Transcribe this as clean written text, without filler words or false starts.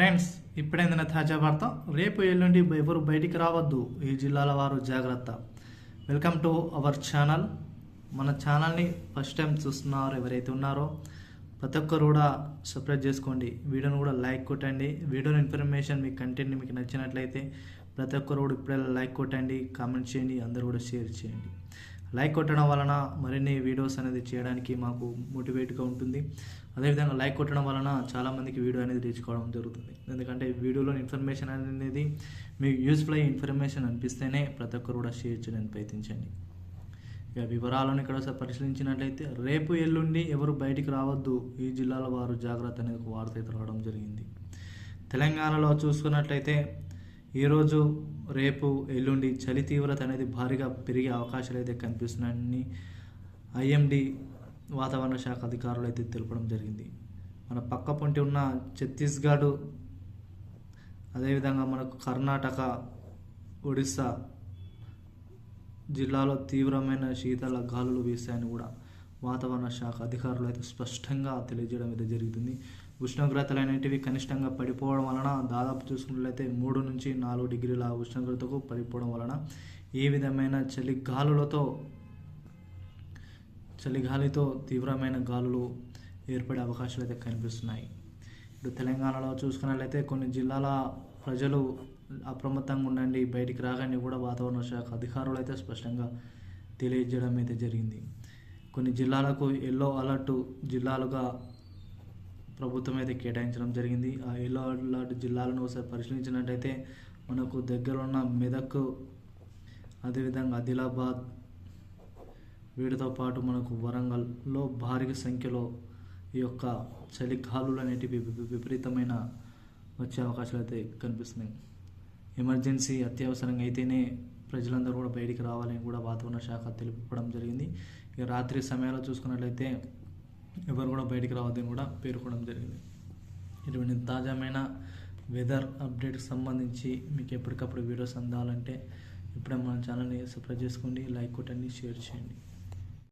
Friends, ఇప్పుడైందిన తాజా వార్త. రేపు ఎల్లుండి ఎవరు బయటికి రావద్దు, ఈ జిల్లాల వారు జాగ్రత్త. Welcome to our channel. మన ఛానల్ని ఫస్ట్ టైం చూస్తున్నారు ఎవరైతే ఉన్నారో ప్రతి ఒక్కరు కూడా సబ్స్క్రైబ్ చేసుకోండి. వీడియోని కూడా లైక్ కొట్టండి. వీడియోని ఇన్ఫర్మేషన్ మీ కంటెంట్ మీకు నచ్చినట్లయితే ప్రతి ఒక్కరు కూడా ఇప్పుడే లైక్ కొట్టండి, కామెంట్ చేయండి, అందరూ కూడా షేర్ చేయండి. లైక్ కొట్టడం వలన మరిన్ని వీడియోస్ అనేది చేయడానికి మాకు మోటివేట్గా ఉంటుంది. అదేవిధంగా లైక్ కొట్టడం వలన చాలామందికి వీడియో అనేది రీచ్ కావడం జరుగుతుంది. ఎందుకంటే వీడియోలో ఇన్ఫర్మేషన్ అనేది మీకు యూస్ఫుల్ అయ్యే ఇన్ఫర్మేషన్ అనిపిస్తేనే ప్రతి ఒక్కరు కూడా షేర్ చేయడానికి ప్రయత్నించండి. ఇక వివరాలను ఇక్కడ ఒకసారి పరిశీలించినట్లయితే, రేపు ఎల్లుండి ఎవరు బయటికి రావద్దు, ఈ జిల్లాల వారు జాగ్రత్త అనేది ఒక వార్త అయితే రావడం జరిగింది. తెలంగాణలో చూసుకున్నట్లయితే ఈరోజు రేపు ఎల్లుండి చలి తీవ్రత అనేది భారీగా పెరిగే అవకాశాలు అయితే కనిపిస్తున్నాయని ఐఎండీ వాతావరణ శాఖ అధికారులు అయితే తెలపడం జరిగింది. మన పక్క పొంటి ఉన్న ఛత్తీస్గఢ్, అదేవిధంగా మనకు కర్ణాటక, ఒడిస్సా జిల్లాలో తీవ్రమైన శీతల గాలులు వీస్తాయని కూడా వాతావరణ శాఖ అధికారులు అయితే స్పష్టంగా తెలియజేయడం అయితే జరుగుతుంది. ఉష్ణోగ్రతలు అనేటివి కనిష్టంగా పడిపోవడం వలన దాదాపు చూసుకున్నట్లయితే 3 నుంచి 4 డిగ్రీల ఉష్ణోగ్రతకు పడిపోవడం వలన ఈ విధమైన చలిగాలితో తీవ్రమైన గాలులు ఏర్పడే అవకాశాలు అయితే కనిపిస్తున్నాయి. ఇప్పుడు తెలంగాణలో చూసుకున్నట్లయితే కొన్ని జిల్లాల ప్రజలు అప్రమత్తంగా ఉండండి, బయటికి రాకండి కూడా వాతావరణ శాఖ అధికారులు అయితే స్పష్టంగా తెలియజేయడం అయితే జరిగింది. కొన్ని జిల్లాలకు ఎల్లో అలర్ట్ జిల్లాలుగా ప్రభుత్వం అయితే కేటాయించడం జరిగింది. ఆ ఎల్లో అలర్ట్ జిల్లాలను ఒకసారి పరిశీలించినట్టయితే మనకు దగ్గర ఉన్న మెదక్, అదేవిధంగా ఆదిలాబాద్, వీటితో పాటు మనకు వరంగల్లో భారీ సంఖ్యలో ఈ యొక్క చలిగాలులు అనేటివి విపరీతమైన వచ్చే అవకాశాలు అయితే కనిపిస్తున్నాయి. ఎమర్జెన్సీ అత్యవసరంగా అయితేనే ప్రజలందరూ కూడా బయటికి రావాలని కూడా వాతావరణ శాఖ తెలుపడం జరిగింది. ఇక రాత్రి సమయాల్లో చూసుకున్నట్లయితే ఎవరు కూడా బయటికి రావద్దని కూడా పేర్కొనడం జరిగింది. ఇటువంటి తాజామైన వెదర్ అప్డేట్కి సంబంధించి మీకు ఎప్పటికప్పుడు వీడియోస్ అందాలంటే ఇప్పుడే మన ఛానల్ని సబ్స్క్రైబ్ చేసుకోండి, లైక్ కొట్టండి, షేర్ చేయండి.